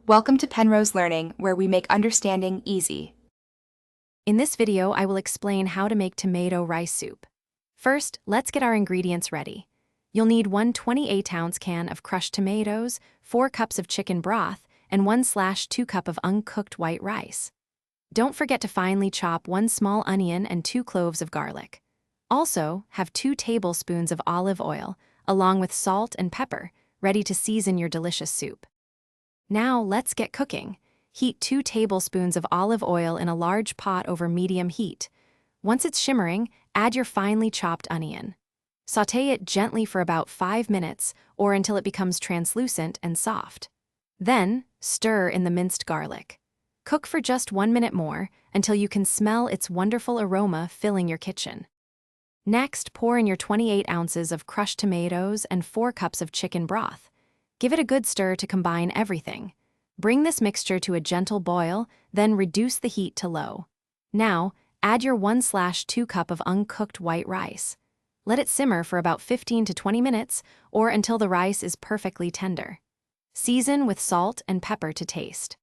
Welcome to Penrose Learning, where we make understanding easy. In this video, I will explain how to make tomato rice soup. First, let's get our ingredients ready. You'll need one 28-ounce can of crushed tomatoes, 4 cups of chicken broth, and 1/2 cup of uncooked white rice. Don't forget to finely chop 1 small onion and 2 cloves of garlic. Also, have 2 tablespoons of olive oil, along with salt and pepper, ready to season your delicious soup. Now let's get cooking. Heat 2 tablespoons of olive oil in a large pot over medium heat. Once it's shimmering, add your finely chopped onion. Sauté it gently for about 5 minutes or until it becomes translucent and soft. Then, stir in the minced garlic. Cook for just 1 minute more until you can smell its wonderful aroma filling your kitchen. Next, pour in your 28 ounces of crushed tomatoes and 4 cups of chicken broth. Give it a good stir to combine everything. Bring this mixture to a gentle boil, then reduce the heat to low. Now, add your 1/2 cup of uncooked white rice. Let it simmer for about 15 to 20 minutes or until the rice is perfectly tender. Season with salt and pepper to taste.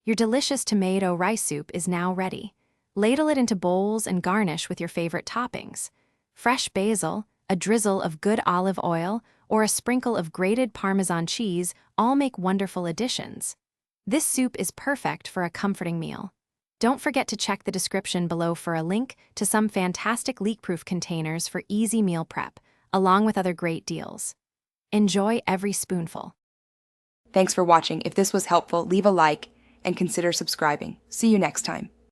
Your delicious tomato rice soup is now ready. Ladle it into bowls and garnish with your favorite toppings. Fresh basil, a drizzle of good olive oil, or a sprinkle of grated Parmesan cheese all make wonderful additions. This soup is perfect for a comforting meal. Don't forget to check the description below for a link to some fantastic leak-proof containers for easy meal prep, along with other great deals. Enjoy every spoonful. Thanks for watching. If this was helpful, leave a like and consider subscribing. See you next time.